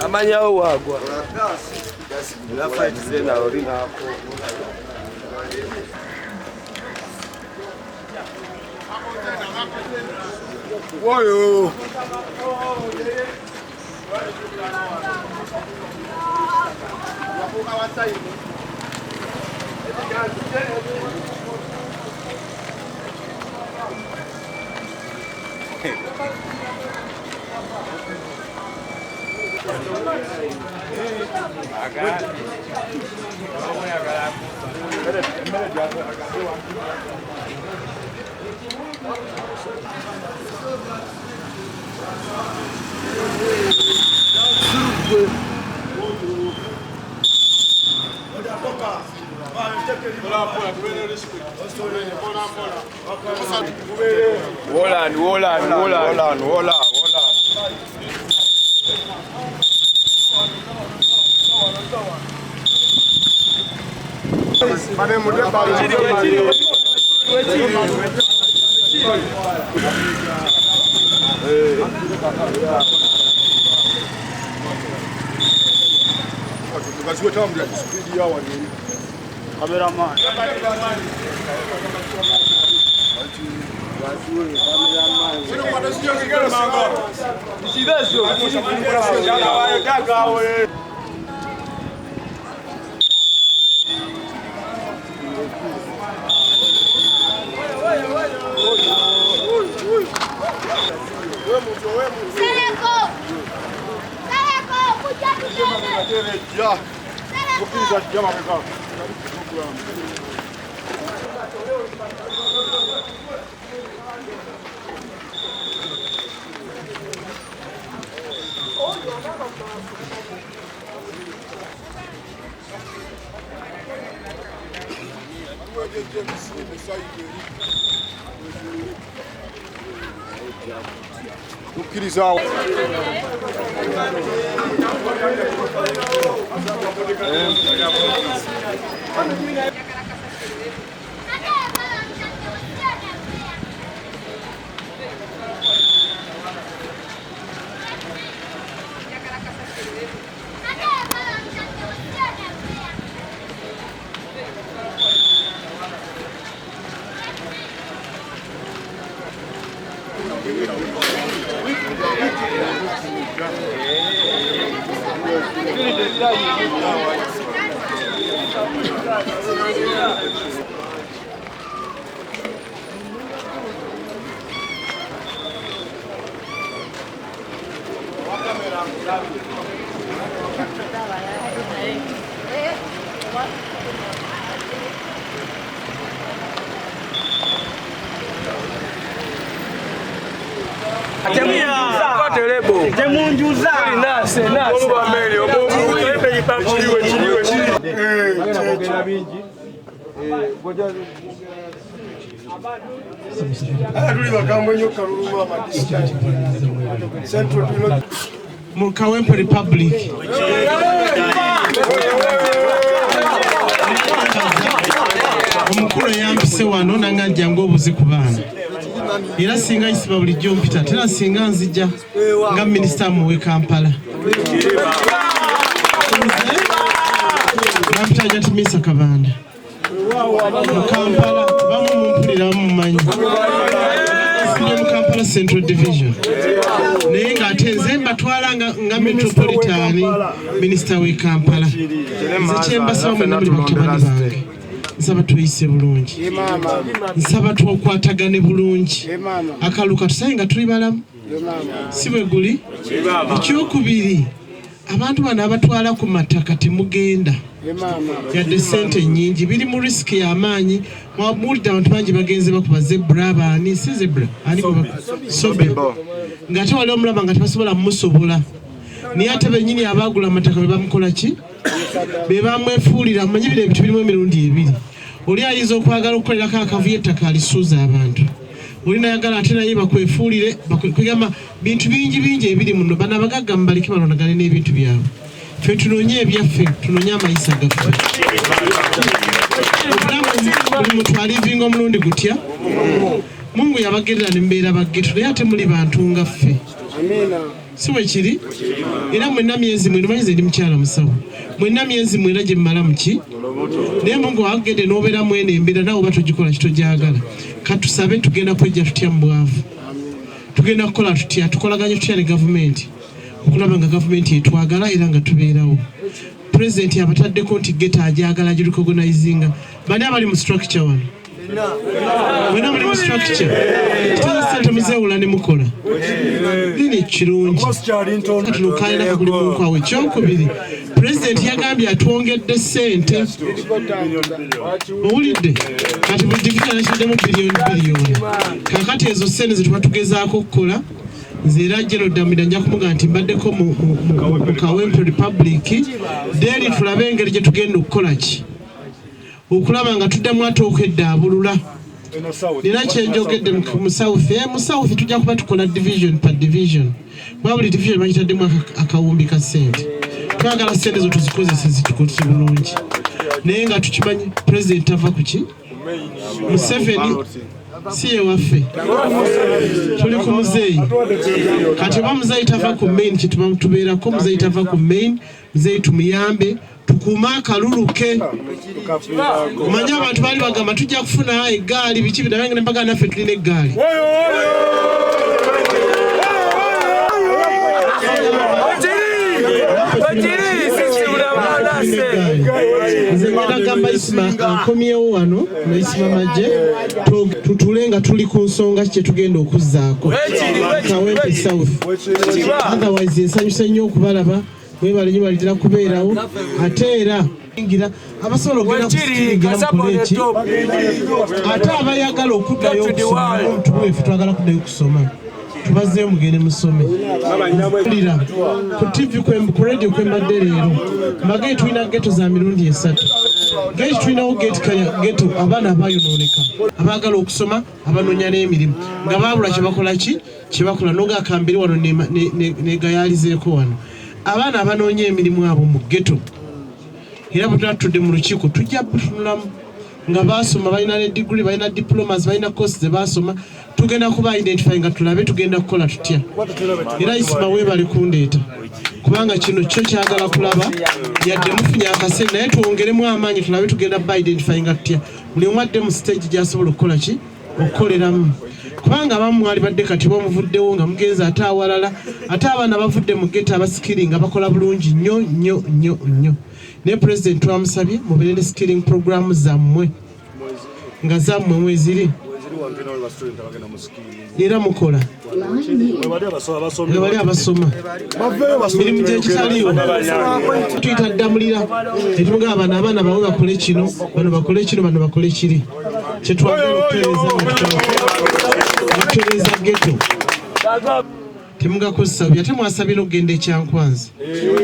Amanya wagwa. La fight zena orina hapo. Woyo. Wola. Utilizar Mukawempe Republic. Omukulu yampise wano nanga jangu obuzi ku baana. Era singa isiba bulijjo mpita tera singa nzija nga minisita muwe Kampala. Nampita jatumisa Kabanda. Kampala bamumpulira mumanyi. Mu Kampala Central Division. Naye ng'ate nze mbatwala nga metropolitan minisita w'e Kampala. Nze kyembasaba mwenna muli batabani bange. Nsaba tuyise bulungi. Nsaba twokwatagane bulungi. Akaluka tusaye nga tuli balamu. Si bwe guli. Ekyokubiri abantu bano abatwala ku mataka temugenda. Yadde ssente nnyingi biri mu risiki y'amaanyi. Mwamulidde abantu bangi bagenze bakuba zebra abaani si zebra ani sobe ng'ate wali omulaba nga tebasobola mumusobola naye ate bennyini abaagula amataka be bamukola ki be bamwefuulira mumanyi bino ebintu birimu emirundi ebiri oli ayinza okwagala okukolerako akavuyo ettaka alisuuza abantu oli nayagala ate naye bakwefuulire kwegamba bintu bingi ebiri muno bano abagagga mubaleke balonagane n'ebintu byabwe ffe tunonye ebyaffe tunonye amayisa gaffe buli muntu alivinga omulundi gutya Mungu yabagerera nembeera baggeto naye ate muli bantu nga ffe si bwe kiri era mwenna myezi mwenda manyize ndi mukyala musawo mwenna myezi mwenda gye mmala muki naye Mungu wagende n'obeera mwene embeera naawe oba togikola kitogyagala katusabe tugenda kwejja tutya mu bwavu tugenda kukola tutya tukolaganye tutya ne gavumenti okulaba nga gavumenti etwagala era nga tubeerawo President abataddeko nti geta ajagala girecognizinga bani abali mu structure wano wena muli mu structure sente muzeewula ne mukola nini kirungi tulukayina ku buli muntu awe ekyokubiri President yagambye atwongedde sente owulidde kati buli division akiddemu biliyoni kakati ezo sente ze tuba tugezaako okukola nze era General Damida nja kumuga nti mbaddeko mu Kawempe Republic deri tulabe engeri gye tugenda okukola ki okulaba nga tuddamu ate okweddabulula nina kyenjogedde mu South tujja kuba tukola division per division bwa buli division bakitaddemu akawumbi ka sente twagala sente zo tuzikozese zitukose bulungi naye nga tukimanyi President ava ku ki Museveni siye waffe tuli ku muzeeyi kati oba muzeeyi tava ku main kituba tubeerako muzeeyi tava ku main muzeeyi tumuyambe tukuuma akaluluke omanye abantu baali bagamba tujja kufuna eggaali biki binabenga nembaga naffe tulina eggaali nze ngenda gamba Isima nkomyewo wano naisima maje tutulenga tuli ku nsonga kye tugenda okuzzaako Kawempe South otherwise ensanyusa nnyo okubalaba mwebale nnyo balitera kubeerawo ate era ngira abasobola okugenda kusikiringira mukole eki ate abayagala okuddayo okusoma omuntu weffe twagala kuddayo okusoma tubazeeyo mugende musome ulira ku TV ku radio kwembadde leero mbagaye tulina geto za mirundi esatu gate tulinawo geto abaana abayonooneka abaagala okusoma abanoonya n'emirimu nga baabula kyebakola ki kyebakola nogaakambiri wano negayalizeeko wano abaana abanoonya emirimu abo mu geto era bwe tuba mu lukiiko tujja butunulamu nga basoma balina ne degree balina diplomas balina course ze basoma tugenda kuba identify nga tulabe tugenda kukola tutya era Isima weebale kundeeta kubanga kino kyo kyagala kulaba yadde mufunya akasente naye twongeremu amaanyi tulabe tugenda ba identify nga tutya buli omu adde mu stage gy'asobola okukola ki okukoleramu kubanga abamu mwali badde kati bamuvuddewo nga mugenzi ate awalala ate abaana bavudde mu geta abasikiri nga bakola bulungi nnyo naye President twamusabye mubeere ne skilling program zammwe nga zammwe mweziri era mukola bali abasoma mirimu gyekitaliiwo tuyita ddamulira tetuga abaana bawe bakole kino bano bakole kino bano bakole kiri kyetwagala okutereeza geto temugakozesa ate mwasabira okugenda ekyankwanzi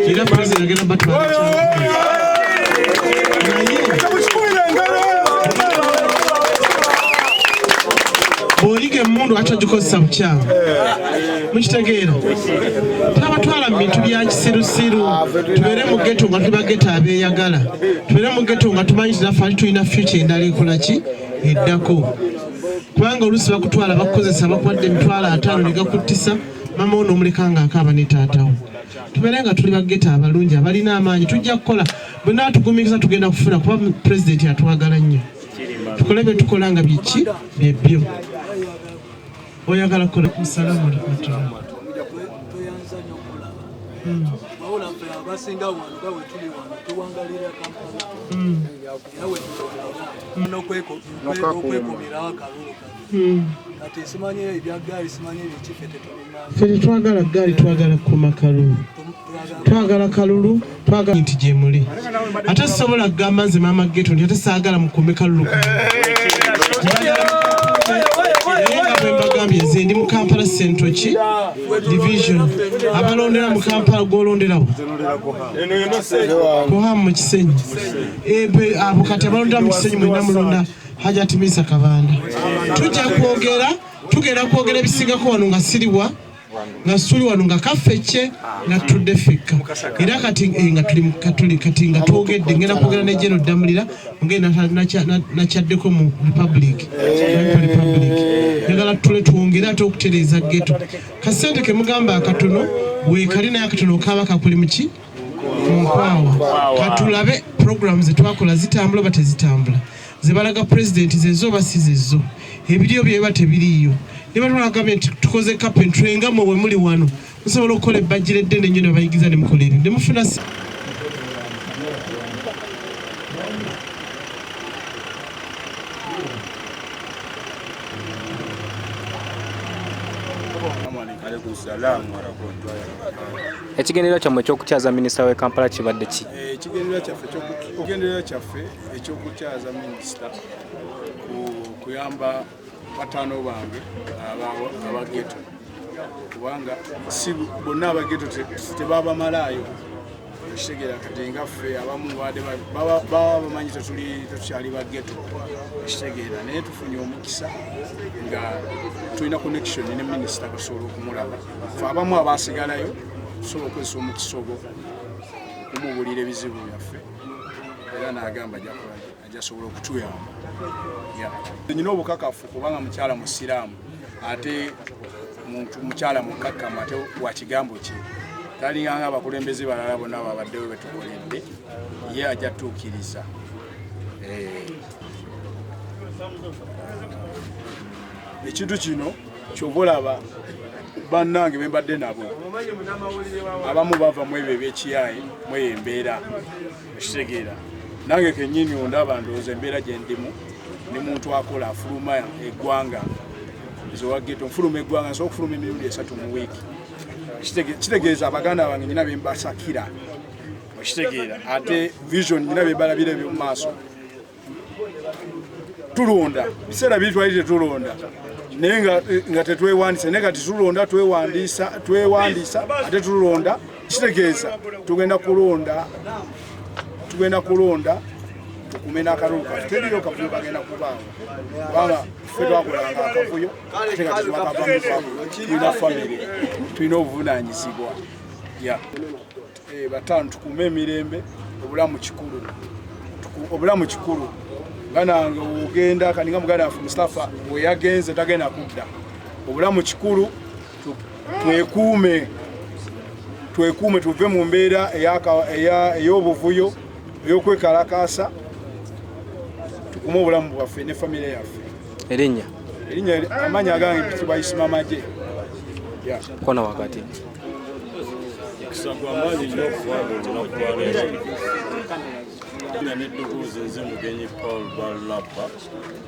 era President agenda batwala bw'oliga emmundu atagikozesa bukyamu mukitegeera tabatwala mu bintu bya kisirusiru tubeere mu geto nga tuli bageta abeeyagala tubeere mu geto nga tumanyi tinaffe tulina future endala ekola ki eddako kubanga oluusi bakutwala bakukozesa bakuwadde emitwalo 5 ne gakuttisa mama ono omuleka nga akaaba ne taatawo tubeere nga tuli bageta abalungi abalina amaanyi tujja kukola bwe naatugumikiza tugenda kufuna kuba President atwagala nnyo tukole bye tukola nga biki byebyo oyagala kukola musalamu alaykum ffe twagala gaali twagala kukuma kalulu twagala kalulu twagala nti gye muli ate sisobola kugamba nze maama geto nti ate saagala mukume kalulu bwe mbagambye nze ndi mu Kampala Central ki division abalondera mu Kampala gw'olonderawo Kohamu mu Kisenyi abo kati abalondera mu Kisenyi mwenna mulonda Hajati Misa Kabanda tugenda kwogera ebisingako wano nga siriwa nga tuli wano nga kaffecce nga tudde fekka era kati nga tuli kati nga twogedde ngenda kwogera ne General Damulira ngenda nakyaddeko mu Republic njagala tule twongere ate okutereeza ghetto kasente ke mugamba akatono weekali naye akatono kaba kakuli muki munkwawa katulabe programs zetwakola zitambula oba tezitambula zebalaga president zezo oba si zezo ebiriyo byeba tebiriyo ne batwala gavumenti tukoze carpentry nga mwe muli wano musobola okukola ebbajjira eddene ennyo ne bayigiza ne mukola ebyo ne mufuna ekigendererwa kyammwe ekyokukyaza minisita w'e Kampala kibadde ki? Ekigendererwa kyaffe ekyokukyaza minisita kuyamba bataano bange aba ghetto kubanga si bonna aba ghetto tebabamalaayo ekitegeera kati ngaffe abamu baba bamanyi tetukyali ba ghetto ekitegeera naye tufunye omukisa nga tulina connection ne minisita kasobola okumulaba fe abamu abasigalayo tusobola okozesa omukisa ogwo okumubuulira ebizibu byaffe era n'agamba ajasobola okutuyamba. Nyina obukakafu kubanga mukyala musiraamu ate mukyala mukkakkamu ate wa kigambo kye talinganga abakulembeze balala bonna babaddewo betukoledde ye ajja tuukiriza. Ekintu kino ky'oba olaba bannange be mbadde nabo abamu bava mu ebyo eby'ekiyaaye mu eyo embeera ekitegeera nange kennyini ondaba ndowooza embeera gye ndimu ne muntu akola afuluma eggwanga ezowa ghetto nfuluma eggwanga nsobola okufuluma emirundi 3 mu wiiki kitegeeza abaganda bange nyina be mbasakira okitegeera ate vision nyina be balabira ebyo mu maaso tulonda biseera biri twali tetulonda naye nga tetwewandisa naye kati tulonda twewandisa ate tulonda kitegeeza tugenda kulonda tukumena akalulu kaffe teriyo kavuyo bagenda kubaawo kubanga ffe twakolanga akavuyo ate kati tulina famire tulina obuvunaanyizibwa bataano tukume emirembe obulamu kikulu ganange ogenda kaninga muganda waffe Mustafa bwe yagenze tagenda kudda obulamu kikulu twekuume tuve mu mbeera ey'obuvuyo ey'okwekalakaasa tukume obulamu bwaffe ne famire yaffe. Erinnya amanyi agange bitibwa Isimamagye kona wakati kisagwa amaanyi nnyo okuvanga olunaku lwaleero nga nedduguuzi nze mugenyi Paul Balapa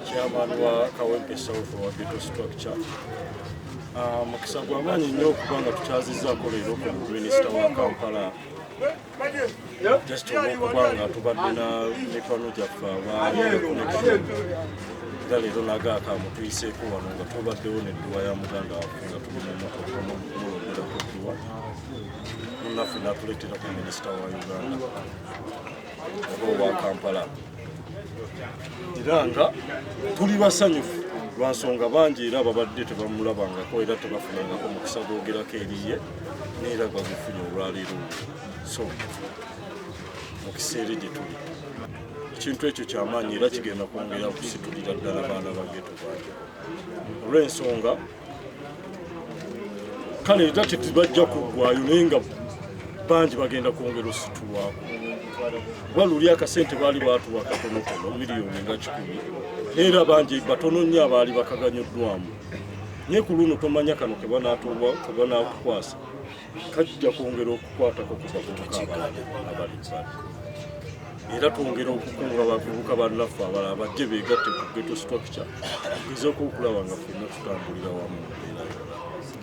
chairman wa Kawempe South wa Ghetto Structure. Mukisagwa amaanyi nnyo okubanga tukyazizzaako leero ku minisita wa Kampala just okubanga tubadde na mikono gyaffe abaali connection era leero nagaakamu tuyiseeko wano nga tubaddewo nedduwa ya muganda waffe nga tuli mu motoka mulonderako dduwa munnaffe n'atuleetera ku minisita wa Uganda oba owa Kampala era nga tuli basanyufu lwa nsonga bangi era babadde tebamulabangako era tebafunangako mukisa gwogerako eriye neera gwagufunye olwaleero so mu kiseera gye tuli ekintu ekyo kyamaanyi era kigenda kwongera kusitulira ddala abaana ba ghetto bangi olw'ensonga kale era tetibajja kuggwayo naye nga bangi bagenda kwongera ositulwako kuba luli akasente baali baatuwa katonotono miliyoni nga 10 era bangi batono nnyo abaali bakaganyuddwamu naye ku luno tomanya kano kebanaakukwasa kajja kwongera okukwatako ku bavubuka abali era twongera okukunga abavubuka bannaffe abalala bajje beegatte ku Ghetto Structure tugezeeko okulaba nga ffenna tutambulira wamu.